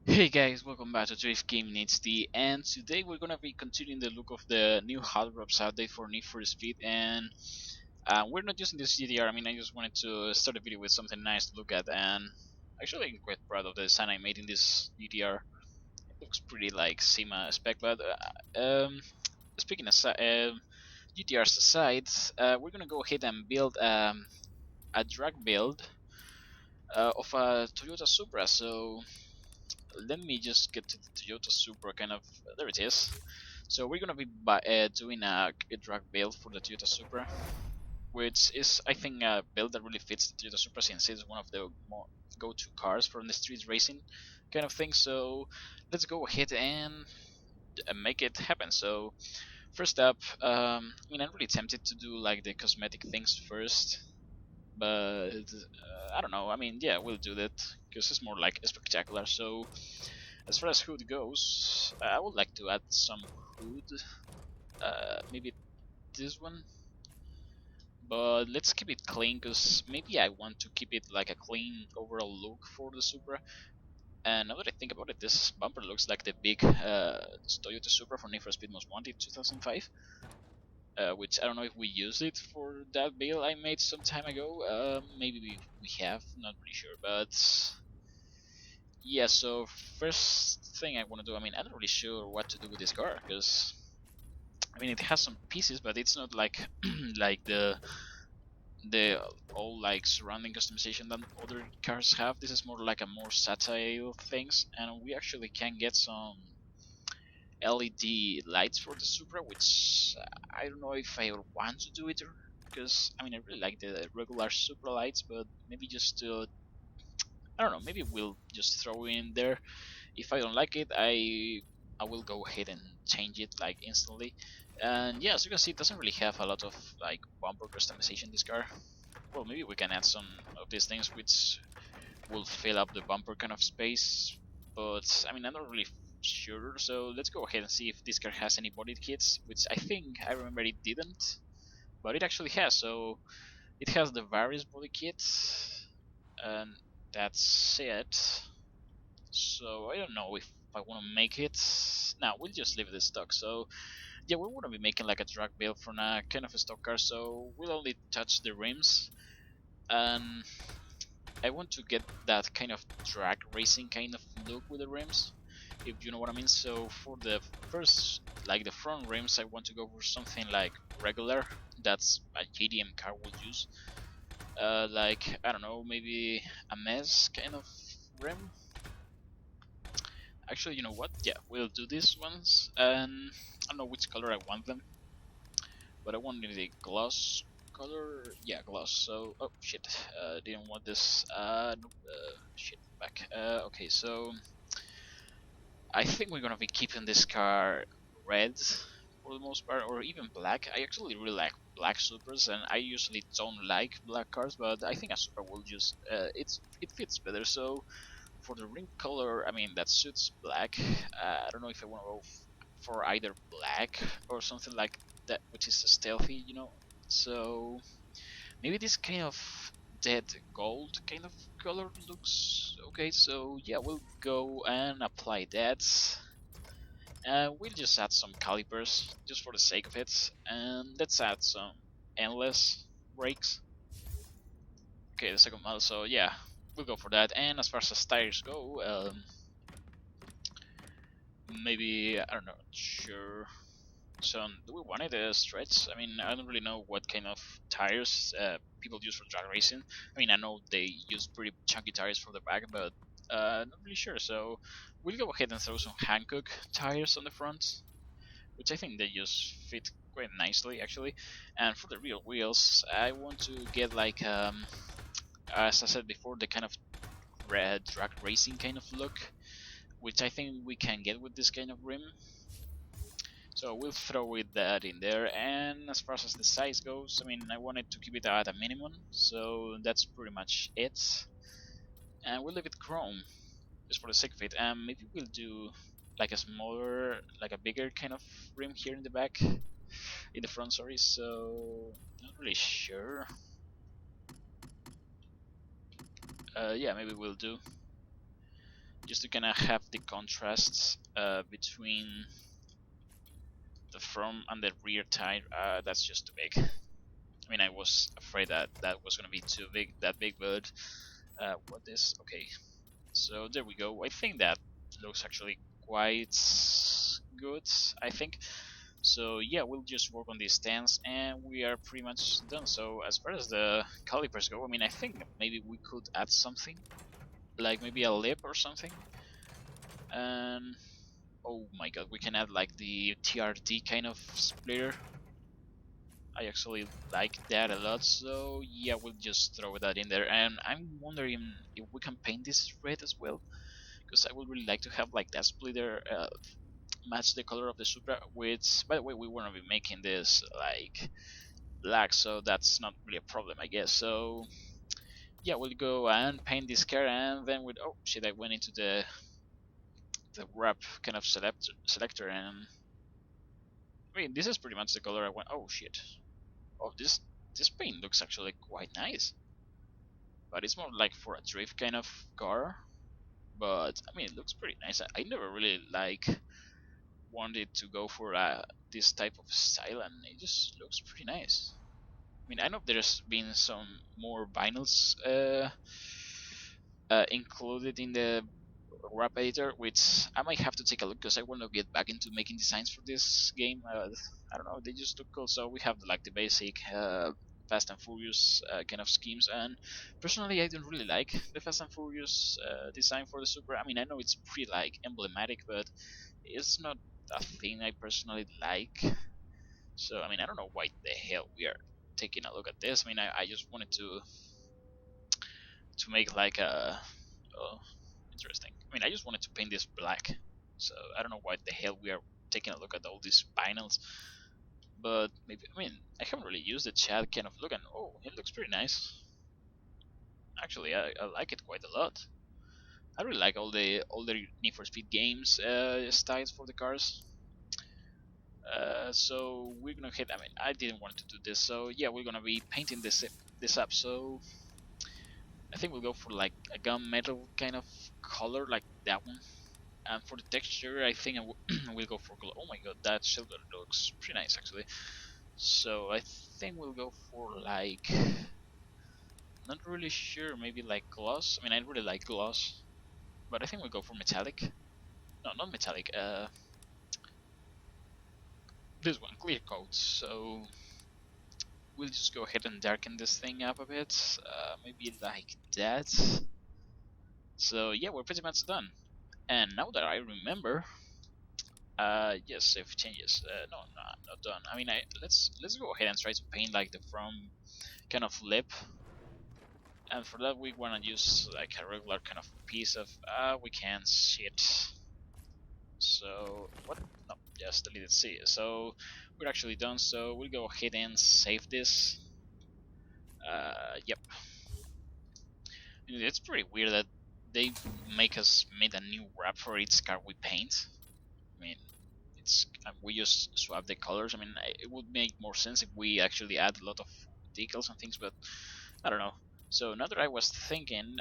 Hey guys, welcome back to ILLUMINATTI, and today we're gonna be continuing the look of the new hot drops update for Need for Speed, and we're not using this GTR. I just wanted to start a video with something nice to look at, and actually I'm quite proud of the design I made in this GTR. It looks pretty like SEMA spec, but speaking aside, GTRs aside, we're gonna go ahead and build a drag build of a Toyota Supra. So let me just get to the Toyota Supra kind of. There it is. So we're gonna be doing a drag build for the Toyota Supra, which is I think a build that really fits the Toyota Supra since it's one of the more go-to cars from the street racing kind of thing. So let's go ahead and make it happen. So first up, I'm really tempted to do like the cosmetic things first, but I don't know. Yeah, we'll do that because it's more like spectacular. So as far as hood goes, I would like to add some hood, maybe this one, but let's keep it clean because maybe I want to keep it like a clean overall look for the Supra. And now that I think about it, this bumper looks like the big Toyota Supra from Need for Speed Most Wanted 2005, which I don't know if we used it for that build I made some time ago. Maybe we have, not really sure, but yeah. So first thing I want to do, I'm not really sure what to do with this car because it has some pieces, but it's not like like the all like surrounding customization that other cars have. This is more like a more satire things, and we actually can get some LED lights for the Supra, which I don't know if I want to do it because I really like the regular Supra lights, but maybe just I don't know, maybe we'll just throw in there. If I don't like it, I will go ahead and change it like instantly. And yeah, as you can see, it doesn't really have a lot of like bumper customization this car. Well, maybe we can add some of these things which will fill up the bumper kind of space, but I'm not really sure. So let's go ahead and see if this car has any body kits, which I think I remember it didn't, but it actually has. So it has the various body kits, and that's it. So I don't know if I want to make it. Now we'll just leave it stock. So yeah, we want to be making like a drag build for a kind of a stock car. So we'll only touch the rims, and I want to get that kind of drag racing kind of look with the rims, if you know what I mean. So for the first, like the front rims, I want to go for something like regular. That's a JDM car would use. Like I don't know, maybe a mess kind of rim. Actually, you know what? Yeah, we'll do these ones, and I don't know which color I want them, but I want the gloss color. Yeah, gloss. So, oh shit, didn't want this. Nope, shit, back. Okay, so I think we're gonna be keeping this car red for the most part, or even black. I actually really like black Supras, and I usually don't like black cars, but I think a Supra will just it fits better. So for the ring color, that suits black. I don't know if I want to go for either black or something like that, which is stealthy, you know. So maybe this kind of dead gold kind of color looks okay. So yeah, we'll go and apply that. We'll just add some calipers just for the sake of it, and let's add some endless brakes. Okay, the second model. So yeah, we'll go for that. And as far as the tires go, maybe I don't know, sure. So do we want it a stretch? I don't really know what kind of tires people use for drag racing. I know they use pretty chunky tires for the back, but not really sure. So we'll go ahead and throw some Hankook tires on the front, which I think they just fit quite nicely actually. And for the real wheels, I want to get like as I said before, the kind of red drag racing kind of look, which I think we can get with this kind of rim. So we'll throw it that in there, and as far as the size goes, I wanted to keep it at a minimum, so that's pretty much it. And we'll leave it chrome, just for the sake of it, and maybe we'll do like a smaller, like a bigger kind of rim here in the back, in the front, sorry, so not really sure. Yeah, maybe we'll do just to kind of have the contrasts between the front and the rear tire. That's just too big. I mean, I was afraid that that was gonna be too big, but what is okay? So there we go. I think that looks actually quite good. I think. So yeah, we'll just work on the stance and we are pretty much done. So as far as the calipers go, I mean, I think maybe we could add something, like maybe a lip or something. And oh my god, we can add like the TRD kind of splitter. I actually like that a lot, so yeah, we'll just throw that in there. And I'm wondering if we can paint this red as well, because I would really like to have like that splitter match the color of the Supra. Which, by the way, we wanna be making this like black, so that's not really a problem, I guess. So yeah, we'll go and paint this car, and then with oh shit, I went into the wrap kind of selector, and I mean this is pretty much the color I want. Oh shit! Oh, this paint looks actually quite nice, but it's more like for a drift kind of car. But I mean, it looks pretty nice. I never really like wanted to go for this type of style, and it just looks pretty nice. I mean, I know there's been some more vinyls included in the wrap editor, which I might have to take a look because I want to get back into making designs for this game. I don't know, they just look cool. So we have like the basic Fast and Furious kind of schemes, and personally, I don't really like the Fast and Furious design for the Supra. I mean, I know it's pretty like emblematic, but it's not a thing I personally like. So I mean, I don't know why the hell we are taking a look at this. I mean, I just wanted to make like a interesting. I mean, I just wanted to paint this black, so I don't know why the hell we are taking a look at all these vinyls. But maybe I mean I haven't really used the chat kind of look, and oh, it looks pretty nice. Actually, I like it quite a lot. I really like all the Need for Speed games styles for the cars. So we're gonna hit. I mean, I didn't want to do this, so yeah, we're gonna be painting this up. So I think we'll go for like a gunmetal kind of color, like that one. And for the texture, I think I will go for glow. Oh my god, that silver looks pretty nice actually. So I think we'll go for like, not really sure, maybe like gloss. I mean, I really like gloss, but I think we'll go for metallic. No, not metallic. This one, clear coat. So we'll just go ahead and darken this thing up a bit. Maybe like that. So yeah, we're pretty much done. And now that I remember, yes, save changes. No, no, I'm not done. I mean, let's go ahead and try to paint like the front kind of lip, and for that we want to use like a regular kind of piece of. We can't see it. So what? No, just deleted C. So we're actually done. So we'll go ahead and save this. Yep. It's pretty weird that they make us make a new wrap for each car we paint. I mean, it's we just swap the colors. I mean, it would make more sense if we actually add a lot of decals and things, but I don't know. So now that I was thinking,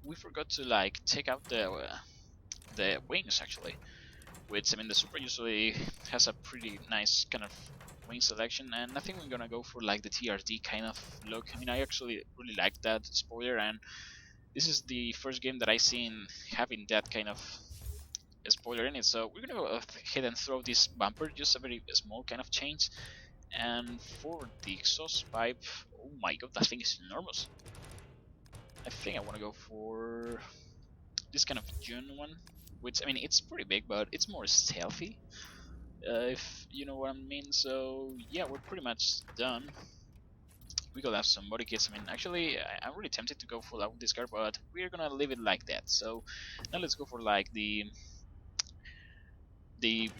we forgot to like take out the wings actually. Which I mean, the Supra usually has a pretty nice kind of wing selection, and I think we're gonna go for like the TRD kind of look. I mean, I actually really like that spoiler, and this is the first game that I seen having that kind of spoiler in it. So we're gonna go ahead and throw this bumper, just a very small kind of change. And for the exhaust pipe, oh my god, that thing is enormous. I think I want to go for this kind of June one, which I mean it's pretty big, but it's more stealthy, if you know what I mean. So yeah, we're pretty much done. We could have some body kits. I mean, actually, I'm really tempted to go full out with this car, but we're gonna leave it like that. So now let's go for like the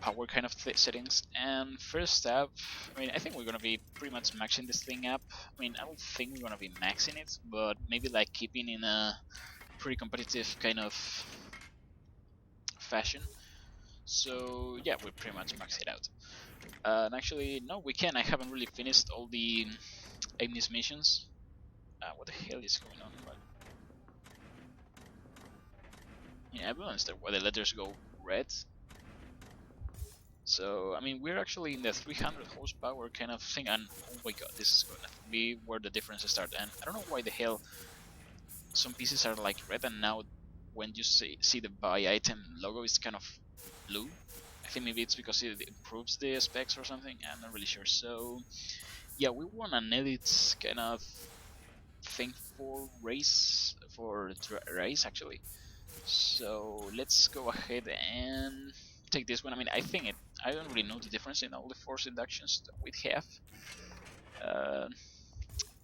power kind of settings. And first up, I mean, I think we're gonna be pretty much maxing this thing up. I mean, I don't think we're gonna be maxing it, but maybe like keeping in a pretty competitive kind of fashion. So yeah, we pretty much max it out. And actually, no, we can. I haven't really finished all the Ignis missions. What the hell is going on? Yeah, I don't understand why the letters go red. So, I mean, we're actually in the 300 horsepower kind of thing, and oh my god, this is gonna be where the differences start. And I don't know why the hell some pieces are like red, and now when you see the buy item logo, it's kind of blue. I think maybe it's because it improves the specs or something. I'm not really sure. So, yeah, we won an elite kind of thing for race actually. So let's go ahead and take this one. I mean, I don't really know the difference in all the force inductions that we have, uh,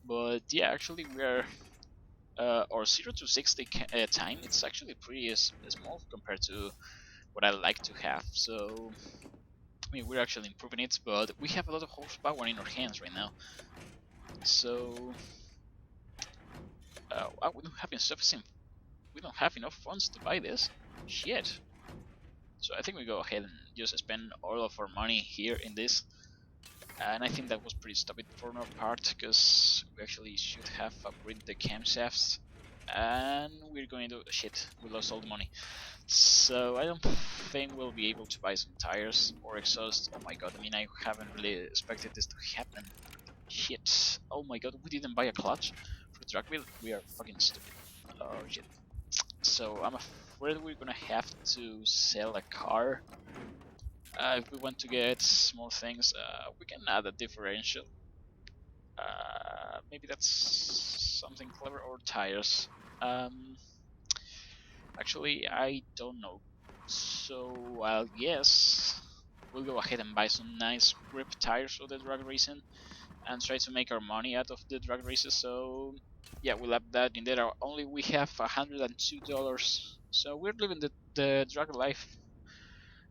but yeah, actually we are our 0 to 60 time. It's actually pretty small compared to what I like to have. So I mean, we're actually improving it, but we have a lot of horsepower in our hands right now. So we don't have insufficient. We don't have enough funds to buy this. Shit. So I think we go ahead and just spend all of our money here in this. And I think that was pretty stupid for our part, because we actually should have upgraded the camshafts. And we're going to... shit, we lost all the money. So I don't think we'll be able to buy some tires or exhaust. Oh my god, I mean, I haven't really expected this to happen. Shit. Oh my god, we didn't buy a clutch for the drag wheel. We are fucking stupid. Oh shit. So I'm afraid we're gonna have to sell a car. If we want to get small things, we can add a differential. Maybe that's something clever, or tires. Actually, I don't know. So I guess we'll go ahead and buy some nice grip tires for the drag racing and try to make our money out of the drag races. So yeah, we'll add that in there. Only we have $102, so we're living the drag life,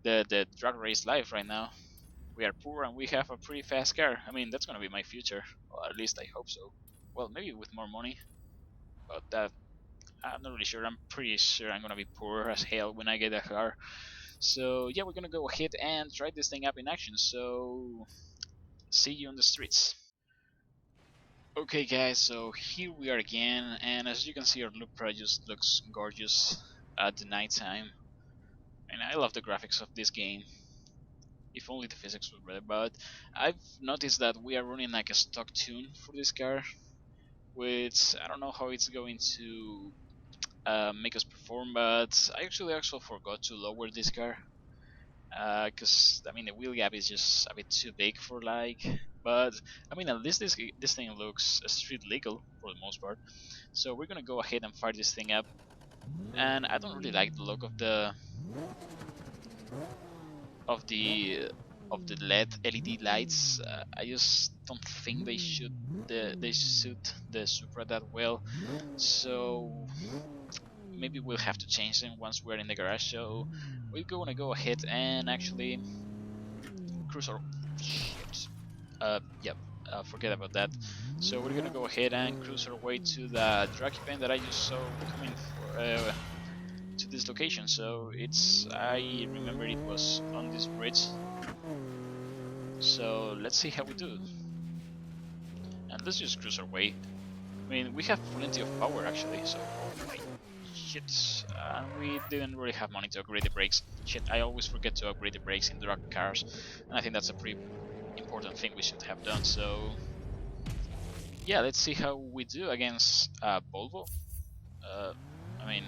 the drag race life right now. We are poor and we have a pretty fast car. I mean, that's gonna be my future, or at least I hope so. Well, maybe with more money, but that I'm not really sure. I'm pretty sure I'm gonna be poor as hell when I get a car. So yeah, we're gonna go ahead and try this thing up in action. So see you on the streets. Okay guys, so here we are again, and as you can see, our Supra just looks gorgeous at the night time. And I love the graphics of this game. If only the physics were better, but I've noticed that we are running like a stock tune for this car, which I don't know how it's going to make us perform, but I actually also forgot to lower this car, because I mean the wheel gap is just a bit too big for like, but I mean at least this thing looks street legal for the most part. So we're gonna go ahead and fire this thing up, and I don't really like the look of of the the LED lights. I just don't think they suit the Supra that well. So maybe we'll have to change them once we're in the garage. So we're gonna go ahead and actually cruise our shit. Yep. Forget about that. So we're gonna go ahead and cruise our way to the drag event that I just saw coming for, to this location. So I remember it was on this bridge. So let's see how we do. And let's just cruise our way. I mean, we have plenty of power actually, so oh my shit. We didn't really have money to upgrade the brakes. Shit, I always forget to upgrade the brakes in drag cars, and I think that's a pretty important thing we should have done. So yeah, let's see how we do against Volvo. I mean,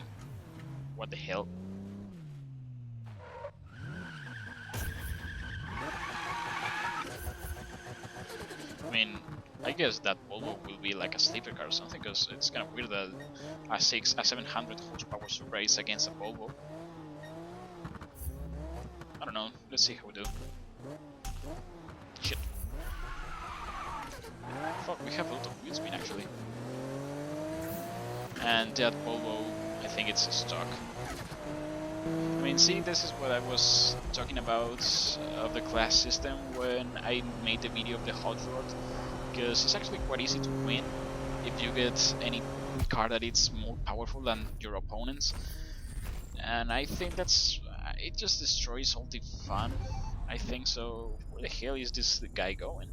what the hell? I mean, I guess that Volvo will be like a sleeper car or something, because it's kind of weird that a 700 horsepower Supra is against a Volvo. I don't know. Let's see how we do. Shit. Fuck, we have a lot of wheel spin actually. And that Volvo, I think it's a stock. I mean, see, this is what I was talking about of the class system when I made the video of the hot rod, because it's actually quite easy to win if you get any car that is more powerful than your opponents. And I think that's it just destroys all the fun. I think so. Where the hell is this guy going?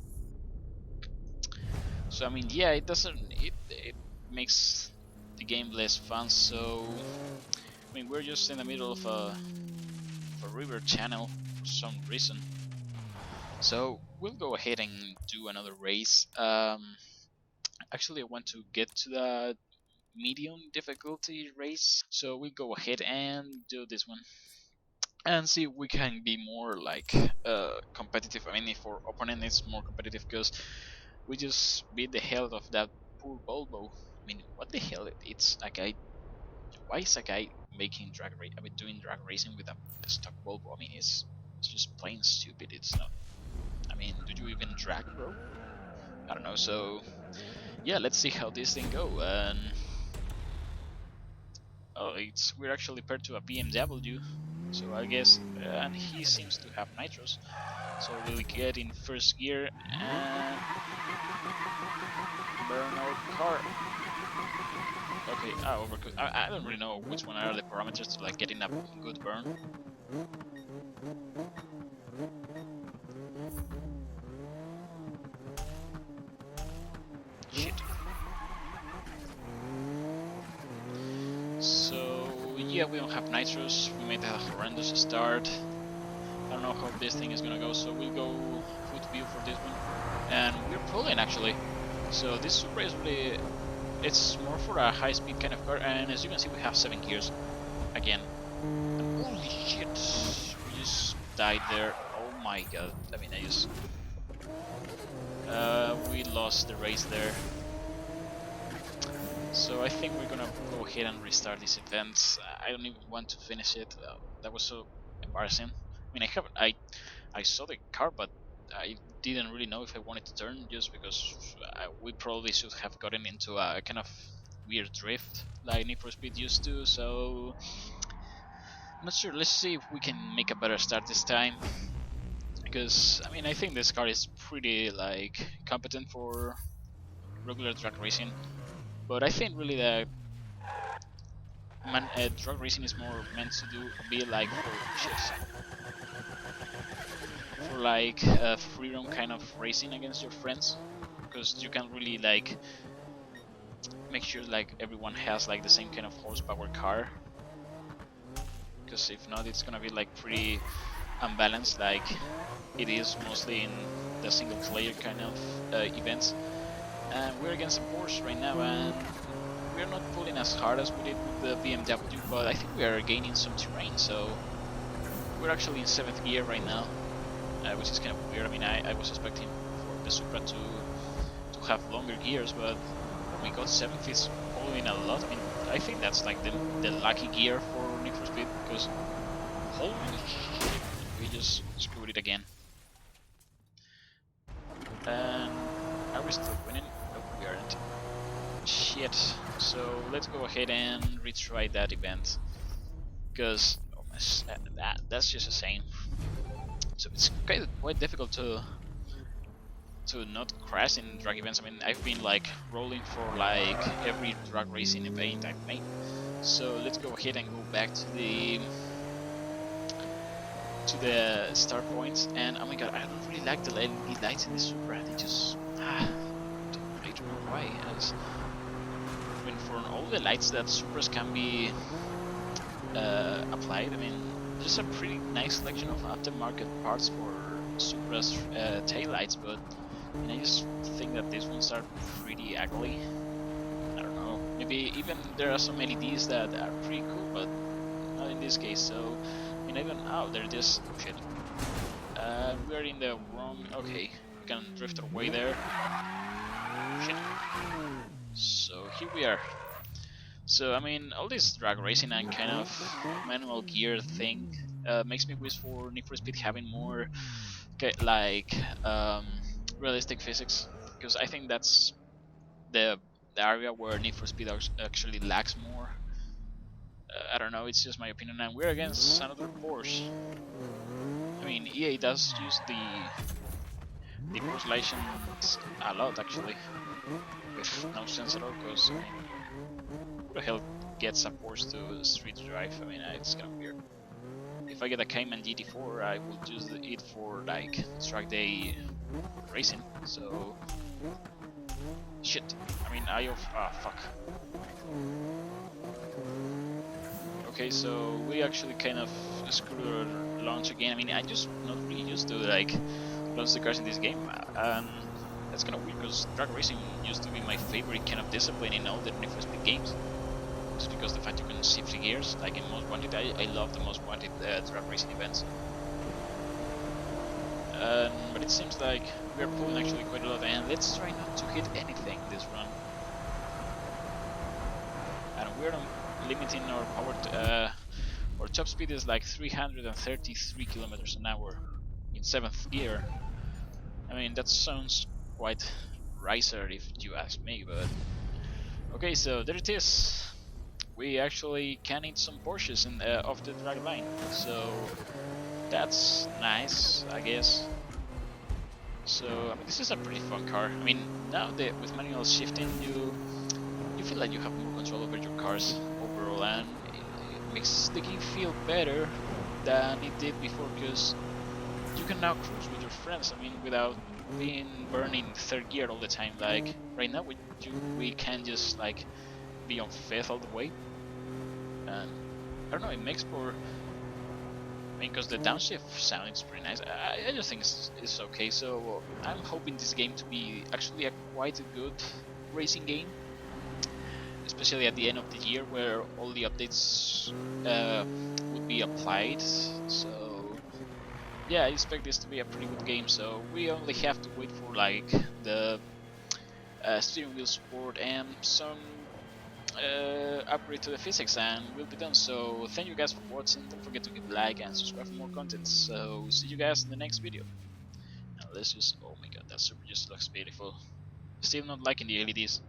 So I mean, yeah, it doesn't. It makes the game less fun. So I mean, we're just in the middle of a river channel for some reason. So we'll go ahead and do another race. Actually, I want to get to the medium difficulty race, so we'll go ahead and do this one and see if we can be more like competitive. I mean, if our opponent is more competitive, because we just beat the hell of that poor Volvo. I mean, what the hell? It's a guy. Why is a guy making drag race? I mean, doing drag racing with a stock Volvo? I mean, it's just plain stupid. It's not. I mean, do you even drag, bro? I don't know. So yeah, let's see how this thing go. And oh, we're actually paired to a BMW. So I guess, and he seems to have nitros. So we'll get in first gear and burn our car. Okay, overcooked. I don't really know which one are the parameters to like getting a good burn. Shit. So yeah, we don't have nitros. We made a horrendous start. I don't know how this thing is gonna go, so we'll go foot view for this one. And we're pulling actually. So this Supra is really, it's more for a high speed kind of car, and as you can see we have 7 gears again. And holy shit, we just died there. Oh my god, I mean we lost the race there. So I think we're gonna go ahead and restart this event. I don't even want to finish it. That was so embarrassing. I mean, I saw the car, but I didn't really know if I wanted to turn, just because we probably should have gotten into a kind of weird drift like Need for Speed used to. So I'm not sure. Let's see if we can make a better start this time. Because I mean, I think this car is pretty like competent for regular drag racing. But I think really that drag racing is more meant to be like for like freedom kind of racing against your friends, because you can really like make sure like everyone has like the same kind of horsepower car. Because if not, it's gonna be like pretty unbalanced, like it is mostly in the single player kind of events. And we're against a Porsche right now, and we're not pulling as hard as we did with the BMW, but I think we are gaining some terrain, so we're actually in 7th gear right now, which is kind of weird. I mean, I was expecting for the Supra to have longer gears, but when we got 7th, it's following a lot. I mean, I think that's like the lucky gear for Need for Speed, because holy shit, we just screwed it again. And are we still winning? Nope, we aren't. Shit. So let's go ahead and retry that event, because that's just a shame. So it's quite difficult to not crash in drag events. I mean, I've been like rolling for like every drag racing event I've made. So let's go ahead and go back to the start points. And oh my god, I don't really like the LED lights in this Supra. They just I don't know why. I mean, for all the lights that Supras can be applied, I mean, there's a pretty nice selection of aftermarket parts for Supra's tail lights, but I mean, I just think that these ones are pretty ugly. I don't know. Maybe even there are some LEDs that are pretty cool, but not in this case. So I mean, even they're just shit. We're in the wrong. Okay, we can drift our way there. Shit. So here we are. So I mean, all this drag racing and kind of manual gear thing makes me wish for Need for Speed having more like realistic physics, because I think that's the area where Need for Speed actually lacks more. I don't know, it's just my opinion, and we're against another Porsche. I mean, EA does use the Porsche license a lot actually, with no sense at all, because I mean, who the hell gets a Porsche to street drive? I mean, it's kind of weird. If I get a Cayman GT4, I will use it for like track day racing. So shit. I mean, fuck. Okay, so we actually kind of screwed our launch again. I mean, I just not really used to like launch the cars in this game, and that's kind of weird because drag racing used to be my favorite kind of discipline in all the Need for Speed games. Just because the fact you can shift the gears, like in Most Wanted, I love the Most Wanted drag racing events. But it seems like we are pulling actually quite a lot, and let's try not to hit anything this run. And we're limiting our power. Our top speed is like 333 kilometers an hour in 7th gear. I mean, that sounds quite ricer if you ask me, but okay, so there it is. We actually can eat some Porsches in off the drag line, so that's nice, I guess. So I mean, this is a pretty fun car. I mean, now that with manual shifting, you feel like you have more control over your cars overall, and it makes the game feel better than it did before, because you can now cruise with your friends. I mean, without being burning third gear all the time. Like right now, we can just like be on fifth all the way, and I don't know. It makes for, I mean, because the downshift sound is pretty nice. I just think it's okay. So I'm hoping this game to be actually a quite a good racing game, especially at the end of the year where all the updates would be applied. So yeah, I expect this to be a pretty good game. So we only have to wait for like the steering wheel support and some upgrade to the physics, and we'll be done. So thank you guys for watching. Don't forget to give a like and subscribe for more content. So see you guys in the next video. Now let's just, oh my god, that Supra just looks beautiful. Still not liking the LEDs.